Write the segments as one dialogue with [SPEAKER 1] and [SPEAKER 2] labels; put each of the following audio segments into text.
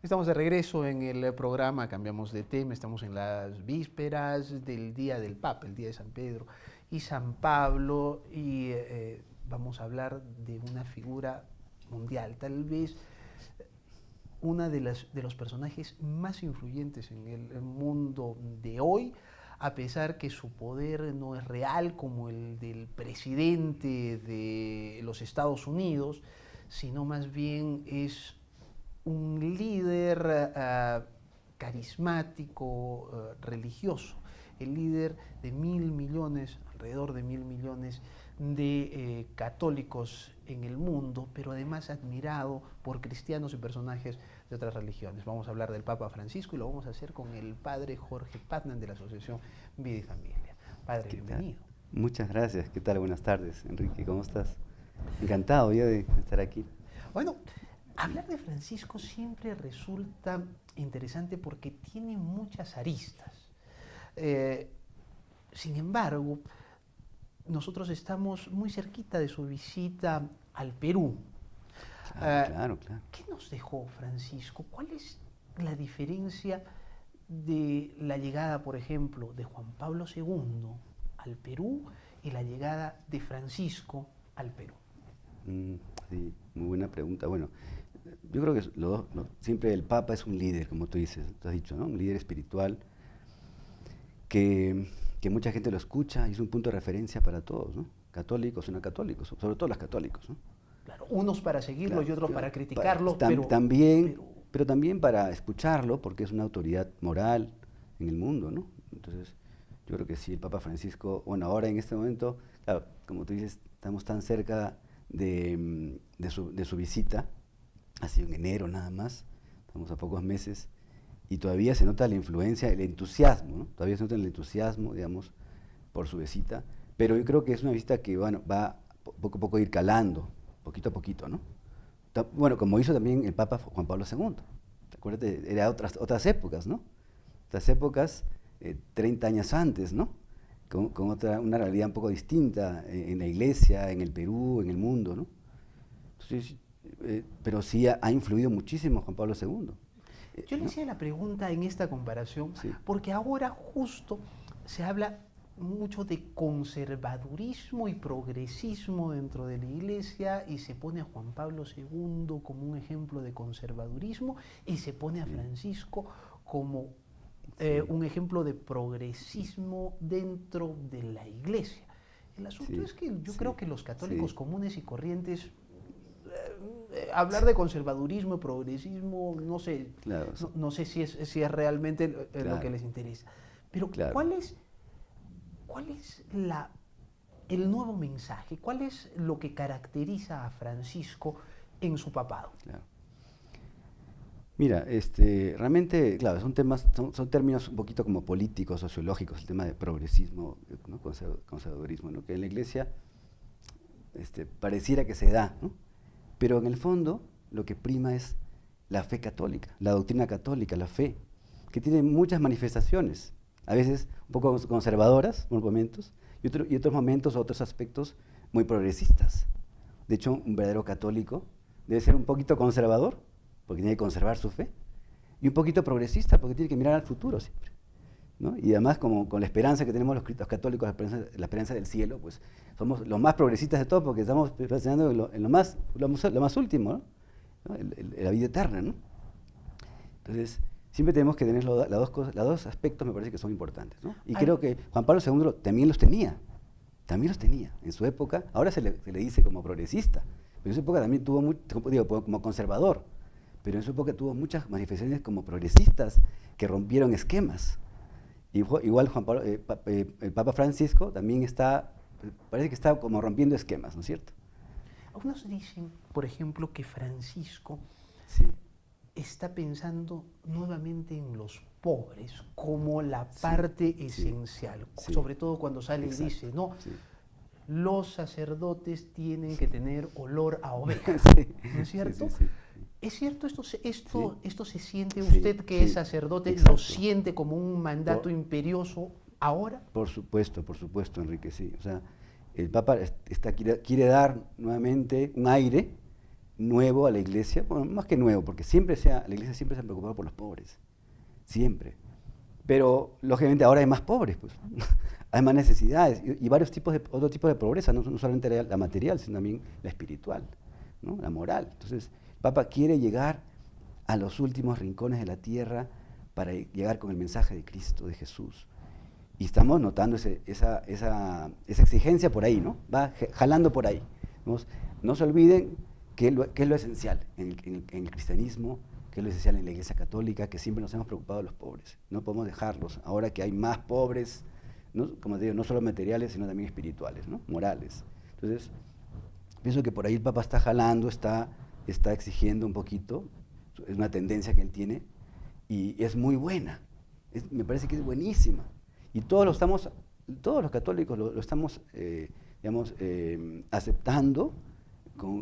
[SPEAKER 1] Estamos de regreso en el programa, cambiamos de tema, estamos en las vísperas del Día del Papa, el Día de San Pedro y San Pablo, y vamos a hablar de una figura mundial, tal vez una de los personajes más influyentes en el mundo de hoy, a pesar que su poder no es real como el del presidente de los Estados Unidos, sino más bien es un líder carismático, religioso, el líder de 1.000.000.000, alrededor de 1.000.000.000 de católicos en el mundo, pero además admirado por cristianos y personajes de otras religiones. Vamos a hablar del Papa Francisco y lo vamos a hacer con el padre Jorge Patnan de la Asociación Vida y Familia. Padre, bienvenido.
[SPEAKER 2] Muchas gracias. ¿Qué tal? Buenas tardes, Enrique. ¿Cómo estás? Encantado yo de estar aquí.
[SPEAKER 1] Bueno, hablar de Francisco siempre resulta interesante porque tiene muchas aristas. Sin embargo, nosotros estamos muy cerquita de su visita al Perú.
[SPEAKER 2] Claro.
[SPEAKER 1] ¿Qué nos dejó Francisco? ¿Cuál es la diferencia de la llegada, por ejemplo, de Juan Pablo II al Perú y la llegada de Francisco al Perú?
[SPEAKER 2] Sí, muy buena pregunta. Bueno, yo creo que siempre el Papa es un líder, como tú dices, tú has dicho, ¿no? Un líder espiritual que mucha gente lo escucha y es un punto de referencia para todos, ¿no? Católicos y no católicos, sobre todo los católicos, ¿no?
[SPEAKER 1] Claro, unos para seguirlo,
[SPEAKER 2] Claro,
[SPEAKER 1] y otros para criticarlo,
[SPEAKER 2] pero también para escucharlo, porque es una autoridad moral en el mundo, ¿no? Entonces, yo creo que sí, el Papa Francisco, bueno, ahora en este momento, claro, como tú dices, estamos tan cerca de su visita, ha sido en enero nada más, estamos a pocos meses, y todavía se nota la influencia, el entusiasmo, ¿no? Todavía se nota el entusiasmo, digamos, por su visita, pero yo creo que es una visita que, bueno, va poco a poco a ir calando, poquito a poquito, ¿no? Bueno, como hizo también el Papa Juan Pablo II. Acuérdate, era otras épocas, ¿no? Otras épocas, 30 años antes, ¿no? Con una realidad un poco distinta en la Iglesia, en el Perú, en el mundo, ¿no? Entonces, pero sí ha influido muchísimo Juan Pablo II.
[SPEAKER 1] Yo le hacía la pregunta en esta comparación,
[SPEAKER 2] Sí.
[SPEAKER 1] porque ahora justo se habla mucho de conservadurismo y progresismo dentro de la Iglesia, y se pone a Juan Pablo II como un ejemplo de conservadurismo y se pone a Francisco como un ejemplo de progresismo dentro de la Iglesia. El asunto es que yo creo que los católicos comunes y corrientes, hablar de conservadurismo y progresismo, no sé,
[SPEAKER 2] claro,
[SPEAKER 1] no sé si es realmente lo que les interesa. Pero ¿cuál es el nuevo mensaje? ¿Cuál es lo que caracteriza a Francisco en su papado?
[SPEAKER 2] Claro. Mira, realmente, claro, son términos un poquito como políticos, sociológicos, el tema de progresismo, ¿no? Conservadurismo, ¿no? Que en la Iglesia pareciera que se da, ¿no? Pero en el fondo lo que prima es la fe católica, la doctrina católica, la fe, que tiene muchas manifestaciones, a veces un poco conservadoras, por momentos, y otros momentos, otros aspectos muy progresistas. De hecho, un verdadero católico debe ser un poquito conservador, porque tiene que conservar su fe, y un poquito progresista, porque tiene que mirar al futuro siempre, ¿no? Y además, como con la esperanza que tenemos los católicos, la esperanza del cielo, pues somos los más progresistas de todos, porque estamos pensando en lo más último, ¿no? La vida eterna, ¿no? Entonces, siempre tenemos que tener los dos aspectos, me parece que son importantes, ¿no? Y creo que Juan Pablo II también los tenía en su época. Ahora se le dice como progresista, pero en su época también tuvo como conservador, pero en su época tuvo muchas manifestaciones como progresistas que rompieron esquemas. Igual el Papa Francisco también parece que está como rompiendo esquemas, ¿no es cierto?
[SPEAKER 1] Algunos dicen, por ejemplo, que Francisco está pensando nuevamente en los pobres como la parte esencial, sobre todo cuando sale y dice, no, los sacerdotes tienen que tener olor a oveja, ¿no es cierto? ¿Es cierto esto se siente usted que es sacerdote, lo siente como un mandato imperioso ahora?
[SPEAKER 2] Por supuesto, Enrique, sí. O sea, el Papa quiere dar nuevamente un aire nuevo a la iglesia, bueno, más que nuevo, porque la iglesia siempre se ha preocupado por los pobres, siempre. Pero, lógicamente, ahora hay más pobres, pues. Hay más necesidades y varios otros tipos de pobreza, no solamente la material, sino también la espiritual, ¿no? La moral. Entonces, el Papa quiere llegar a los últimos rincones de la tierra para llegar con el mensaje de Cristo, de Jesús. Y estamos notando esa exigencia por ahí, ¿no? Va jalando por ahí. No se olviden qué es lo esencial en el cristianismo, qué es lo esencial en la Iglesia Católica, que siempre nos hemos preocupado de los pobres. No podemos dejarlos, ahora que hay más pobres, ¿no? Como te digo, no solo materiales, sino también espirituales, ¿no? Morales. Entonces, pienso que por ahí el Papa está jalando, está exigiendo un poquito, es una tendencia que él tiene, y es muy buena, me parece que es buenísima. Y todos los católicos lo estamos, digamos, aceptando,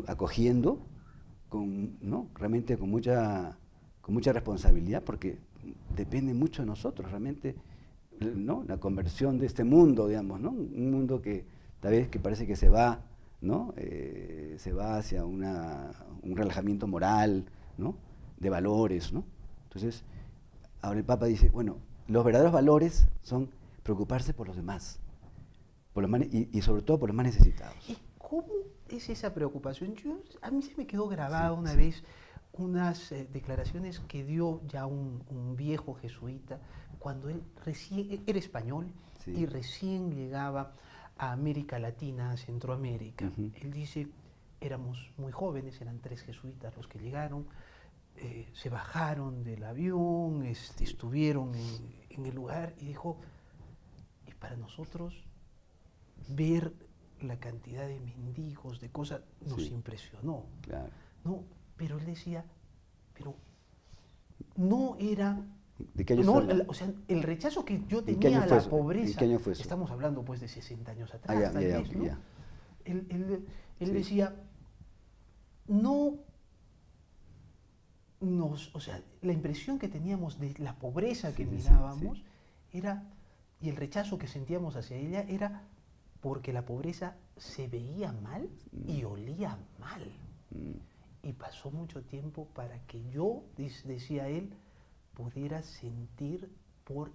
[SPEAKER 2] acogiendo, ¿no? Realmente con mucha responsabilidad, porque depende mucho de nosotros, realmente, ¿no? La conversión de este mundo, digamos, ¿no? Un mundo que tal vez que parece que se va, ¿no? Se va hacia un relajamiento moral, ¿no? De valores, ¿no? Entonces, ahora el Papa dice, bueno, los verdaderos valores son preocuparse por los demás, y sobre todo por los más necesitados.
[SPEAKER 1] ¿Y cómo es esa preocupación? A mí se me quedó grabada una
[SPEAKER 2] Sí.
[SPEAKER 1] vez unas declaraciones que dio ya un viejo jesuita cuando él era español,
[SPEAKER 2] Sí.
[SPEAKER 1] y recién llegaba a América Latina, a Centroamérica.
[SPEAKER 2] Uh-huh.
[SPEAKER 1] Él dice, éramos muy jóvenes, eran 3 jesuitas los que llegaron, se bajaron del avión, estuvieron en el lugar, y dijo, y para nosotros ver la cantidad de mendigos, de cosas, nos
[SPEAKER 2] Sí.
[SPEAKER 1] impresionó.
[SPEAKER 2] Claro.
[SPEAKER 1] No, pero él decía, pero no era...
[SPEAKER 2] ¿De qué año
[SPEAKER 1] No,
[SPEAKER 2] habla?
[SPEAKER 1] o sea, el rechazo que yo
[SPEAKER 2] ¿En qué
[SPEAKER 1] tenía
[SPEAKER 2] año
[SPEAKER 1] a
[SPEAKER 2] fue
[SPEAKER 1] la
[SPEAKER 2] eso?
[SPEAKER 1] pobreza,
[SPEAKER 2] ¿En qué año fue eso?
[SPEAKER 1] estamos hablando pues de 60 años atrás,
[SPEAKER 2] Ya,
[SPEAKER 1] tal
[SPEAKER 2] ya,
[SPEAKER 1] vez, ¿no?
[SPEAKER 2] ya.
[SPEAKER 1] Él
[SPEAKER 2] Sí.
[SPEAKER 1] decía, no o sea, la impresión que teníamos de la pobreza que mirábamos era, y el rechazo que sentíamos hacia ella era porque la pobreza se veía mal y olía mal. Y pasó mucho tiempo para que yo, decía él, pudiera sentir por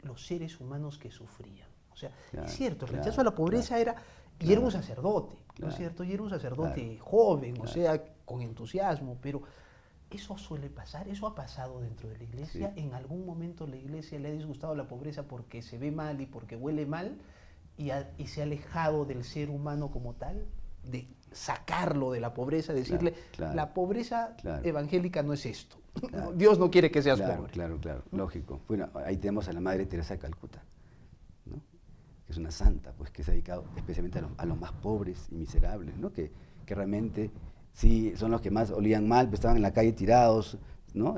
[SPEAKER 1] los seres humanos que sufrían. O sea,
[SPEAKER 2] Claro,
[SPEAKER 1] es cierto, el
[SPEAKER 2] claro,
[SPEAKER 1] rechazo a la pobreza
[SPEAKER 2] claro,
[SPEAKER 1] era, y era
[SPEAKER 2] claro,
[SPEAKER 1] un sacerdote, ¿no
[SPEAKER 2] claro,
[SPEAKER 1] es cierto? Y era un sacerdote
[SPEAKER 2] claro,
[SPEAKER 1] joven, o
[SPEAKER 2] claro.
[SPEAKER 1] sea, con entusiasmo, pero eso suele pasar, eso ha pasado dentro de la iglesia.
[SPEAKER 2] Sí.
[SPEAKER 1] En algún momento la iglesia le ha disgustado la pobreza porque se ve mal y porque huele mal, y se ha alejado del ser humano como tal, de sacarlo de la pobreza, decirle,
[SPEAKER 2] Claro,
[SPEAKER 1] la pobreza
[SPEAKER 2] claro.
[SPEAKER 1] evangélica no es esto.
[SPEAKER 2] Claro.
[SPEAKER 1] Dios no quiere que seas
[SPEAKER 2] Claro,
[SPEAKER 1] pobre.
[SPEAKER 2] claro, lógico. Bueno, ahí tenemos a la Madre Teresa de Calcuta, ¿no? Que es una santa, pues que se ha dedicado especialmente a los más pobres y miserables, ¿no? Que realmente sí son los que más olían mal, pues estaban en la calle tirados, ¿no?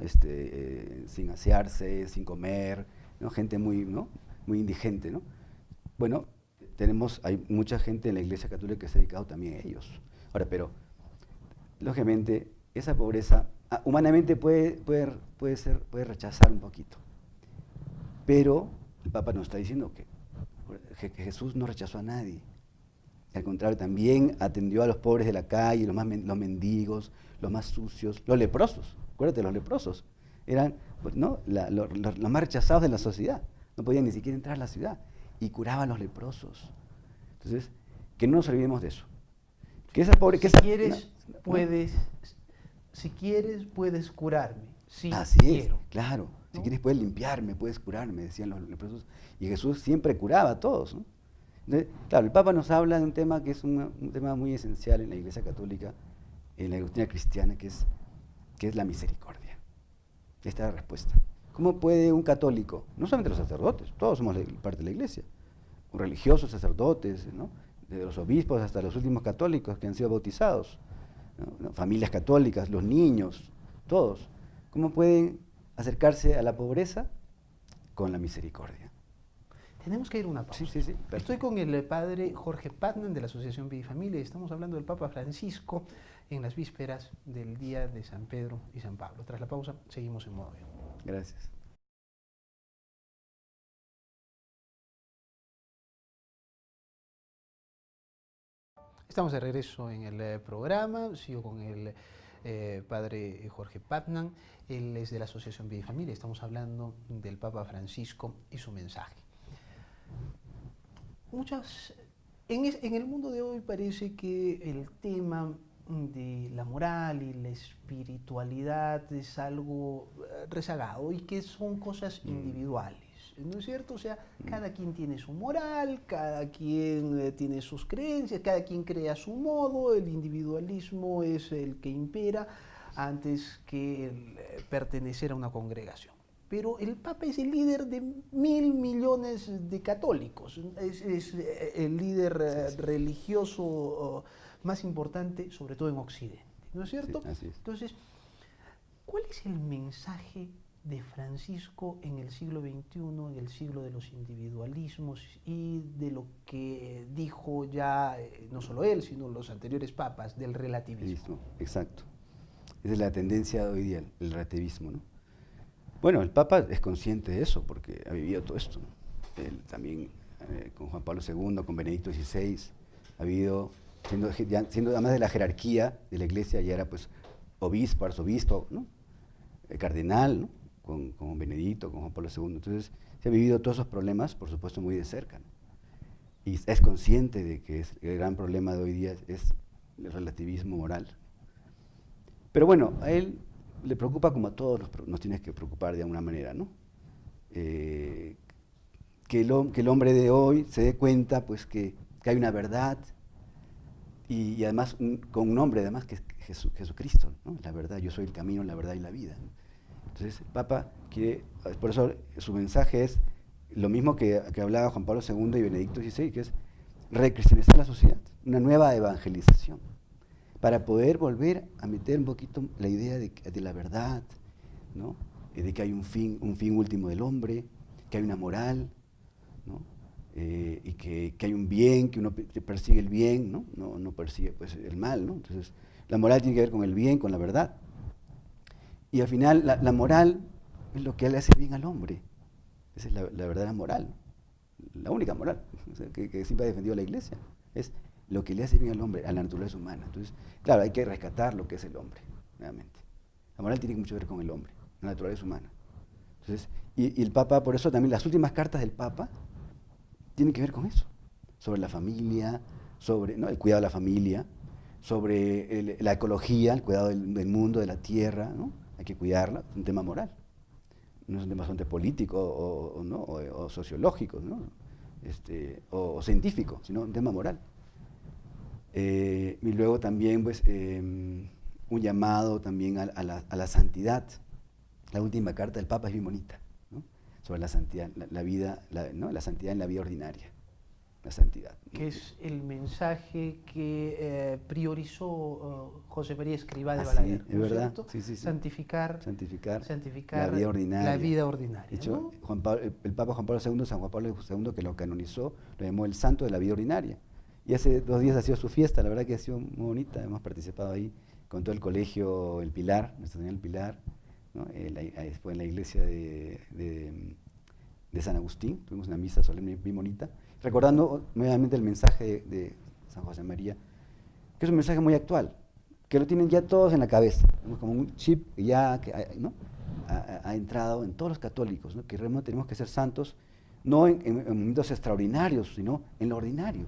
[SPEAKER 2] Sin asearse, sin comer, ¿no? Gente ¿no? Muy indigente, ¿no? Bueno, hay mucha gente en la Iglesia Católica que se ha dedicado también a ellos. Ahora, pero, lógicamente, esa pobreza humanamente puede rechazar un poquito. Pero el Papa nos está diciendo que Jesús no rechazó a nadie. Al contrario, también atendió a los pobres de la calle, los mendigos, los más sucios, los leprosos. Acuérdate, los leprosos eran, pues, ¿no? los más rechazados de la sociedad. No podían ni siquiera entrar a la ciudad. Y curaba a los leprosos. Entonces, que no nos olvidemos de eso. Que esa pobre,
[SPEAKER 1] si quieres, puedes curarme. Sí,
[SPEAKER 2] así
[SPEAKER 1] quiero.
[SPEAKER 2] es, claro. Si
[SPEAKER 1] ¿No?
[SPEAKER 2] quieres puedes limpiarme, puedes curarme, decían los leprosos. Y Jesús siempre curaba a todos, ¿no? Entonces, claro, el Papa nos habla de un tema que es un tema muy esencial en la Iglesia Católica, en la doctrina cristiana, que es la misericordia. Esta es la respuesta. ¿Cómo puede un católico, no solamente los sacerdotes, todos somos parte de la Iglesia, religiosos, sacerdotes, ¿no? Desde los obispos hasta los últimos católicos que han sido bautizados, ¿no? Familias católicas, los niños, todos, ¿cómo pueden acercarse a la pobreza? Con la misericordia.
[SPEAKER 1] Tenemos que ir a una pausa.
[SPEAKER 2] Sí, perfecto.
[SPEAKER 1] Estoy con el padre Jorge Patman de la Asociación Vida y Familia, y estamos hablando del Papa Francisco en las vísperas del día de San Pedro y San Pablo. Tras la pausa, seguimos en Modo Avión.
[SPEAKER 2] Gracias.
[SPEAKER 1] Estamos de regreso en el programa, sigo con el padre Jorge Patnan. Él es de la Asociación Vida y Familia. Estamos hablando del Papa Francisco y su mensaje. En el mundo de hoy parece que el tema de la moral y la espiritualidad es algo rezagado y que son cosas individuales, ¿no es cierto? O sea, cada quien tiene su moral, cada quien tiene sus creencias, cada quien cree a su modo, el individualismo es el que impera antes que pertenecer a una congregación. Pero el Papa es el líder de 1.000 millones de católicos, es el líder religioso más importante, sobre todo en Occidente, ¿no es cierto?
[SPEAKER 2] Sí, así es.
[SPEAKER 1] Entonces, ¿cuál es el mensaje de Francisco en el siglo XXI, en el siglo de los individualismos y de lo que dijo ya, no solo él, sino los anteriores papas, del relativismo?
[SPEAKER 2] Exacto. Esa es la tendencia de hoy día, el relativismo, ¿no? Bueno, el Papa es consciente de eso porque ha vivido todo esto, ¿no? Él también, con Juan Pablo II, con Benedicto XVI, ha vivido, siendo además de la jerarquía de la Iglesia, ya era pues obispo, arzobispo, ¿no? Cardenal, ¿no? Con Benedicto, con Juan Pablo II. Entonces, se ha vivido todos esos problemas, por supuesto, muy de cerca, ¿no? Y es consciente de que el gran problema de hoy día es el relativismo moral. Pero bueno, a él le preocupa como a todos nos tiene que preocupar de alguna manera, ¿no? Que el hombre de hoy se dé cuenta pues, que hay una verdad y además con un nombre además que es Jesucristo, ¿no? La verdad, yo soy el camino, la verdad y la vida, ¿no? Entonces el Papa quiere, por eso su mensaje es lo mismo que hablaba Juan Pablo II y Benedicto XVI, que es recristianizar la sociedad, una nueva evangelización, para poder volver a meter un poquito la idea de la verdad, ¿no? De que hay un fin último del hombre, que hay una moral, ¿no? Y que hay un bien, que uno persigue el bien, ¿no? No persigue pues, el mal, ¿no? Entonces, la moral tiene que ver con el bien, con la verdad. Y al final, la moral es lo que le hace bien al hombre. Esa es la verdadera moral, la única moral, o sea, que siempre ha defendido la Iglesia. Es lo que le hace bien al hombre, a la naturaleza humana. Entonces, claro, hay que rescatar lo que es el hombre, nuevamente. La moral tiene mucho que ver con el hombre, la naturaleza humana. Entonces, y el Papa, por eso también las últimas cartas del Papa tienen que ver con eso, sobre la familia, sobre, ¿no?, el cuidado de la familia, sobre la ecología, el cuidado del mundo, de la tierra, ¿no? Hay que cuidarla, es un tema moral. No es un tema solamente político o sociológico, ¿no? O científico, sino un tema moral. Y luego también pues, un llamado también a la santidad. La última carta del Papa es bien bonita, ¿no? Sobre la santidad, la vida, ¿no? La santidad en la vida ordinaria. La santidad, ¿no?
[SPEAKER 1] Que es el mensaje que priorizó José María Escrivá de
[SPEAKER 2] Sí,
[SPEAKER 1] Balaguer,
[SPEAKER 2] es
[SPEAKER 1] ¿no
[SPEAKER 2] verdad.
[SPEAKER 1] cierto?
[SPEAKER 2] Sí.
[SPEAKER 1] Santificar
[SPEAKER 2] la vida ordinaria.
[SPEAKER 1] La vida ordinaria,
[SPEAKER 2] de hecho,
[SPEAKER 1] ¿no?
[SPEAKER 2] el Papa Juan Pablo II, San Juan Pablo II, que lo canonizó, lo llamó el santo de la vida ordinaria. Y hace 2 días ha sido su fiesta, la verdad que ha sido muy bonita, hemos participado ahí con todo el colegio El Pilar, Nuestra Señora del Pilar, ¿no? Después en la iglesia de San Agustín, tuvimos una misa solemne bien bonita, recordando nuevamente el mensaje de San José María, que es un mensaje muy actual, que lo tienen ya todos en la cabeza, ¿no? Como un chip que ya ¿no? ha entrado en todos los católicos, ¿no? Que realmente tenemos que ser santos, no en momentos extraordinarios, sino en lo ordinario.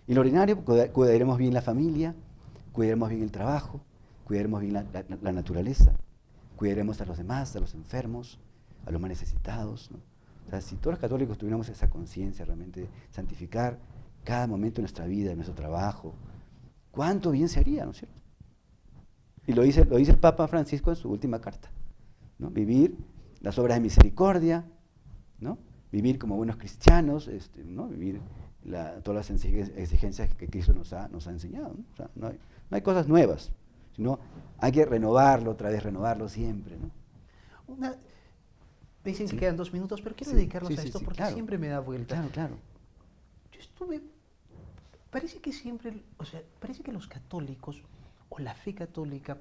[SPEAKER 2] Y en lo ordinario cuidaremos bien la familia, cuidaremos bien el trabajo, cuidaremos bien la naturaleza, cuidaremos a los demás, a los enfermos, a los más necesitados, ¿no? O sea, si todos los católicos tuviéramos esa conciencia realmente de santificar cada momento de nuestra vida, de nuestro trabajo, ¿cuánto bien se haría, ¿no es cierto? Y lo dice el Papa Francisco en su última carta, ¿no? Vivir las obras de misericordia, ¿no? Vivir como buenos cristianos, ¿no? Vivir todas las exigencias que Cristo nos ha enseñado, ¿no? O sea, no hay cosas nuevas, sino hay que renovarlo, otra vez renovarlo siempre, ¿no?
[SPEAKER 1] Me dicen que quedan 2 minutos, pero quiero
[SPEAKER 2] Sí,
[SPEAKER 1] dedicarlos a esto porque
[SPEAKER 2] claro.
[SPEAKER 1] siempre me da vuelta.
[SPEAKER 2] Claro.
[SPEAKER 1] Parece que siempre, o sea, parece que los católicos o la fe católica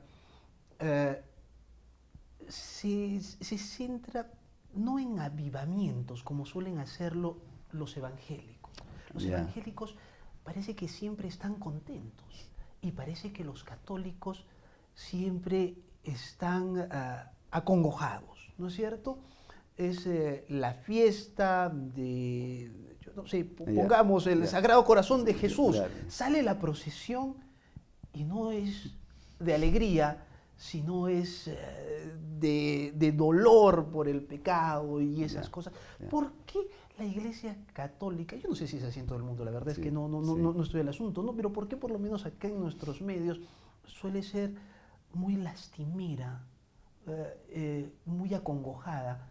[SPEAKER 1] se centra no en avivamientos como suelen hacerlo los evangélicos. Los evangélicos parece que siempre están contentos y parece que los católicos siempre están acongojados, ¿no es cierto? Es la fiesta de, yo no sé, pongamos el Sagrado Corazón de Jesús.
[SPEAKER 2] Claro.
[SPEAKER 1] Sale la procesión y no es de alegría, sino es de dolor por el pecado y esas cosas. ¿Por qué la Iglesia Católica, yo no sé si es así en todo el mundo, la verdad es que no estoy en el asunto, ¿no? Pero ¿por qué por lo menos acá en nuestros medios suele ser muy lastimera, muy acongojada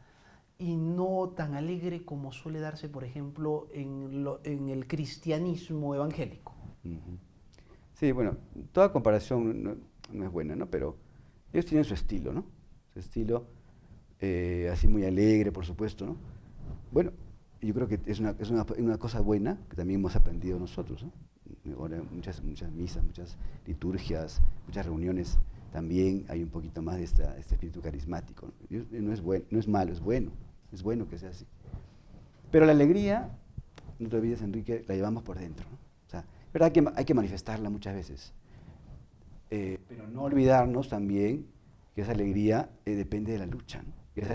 [SPEAKER 1] y no tan alegre como suele darse, por ejemplo, en el cristianismo evangélico?
[SPEAKER 2] Sí, bueno, toda comparación no es buena, ¿no? Pero ellos tienen su estilo, ¿no? Su estilo así muy alegre, por supuesto, ¿no? Bueno, yo creo que es una cosa buena que también hemos aprendido nosotros, ¿no? Ahora muchas misas, muchas liturgias, muchas reuniones, también hay un poquito más de este espíritu carismático, ¿no? No es malo, es bueno que sea así. Pero la alegría, no te olvides, Enrique, la llevamos por dentro, ¿no? O sea, es verdad que hay que manifestarla muchas veces, pero no olvidarnos también que esa alegría depende de la lucha, ¿no? Que esa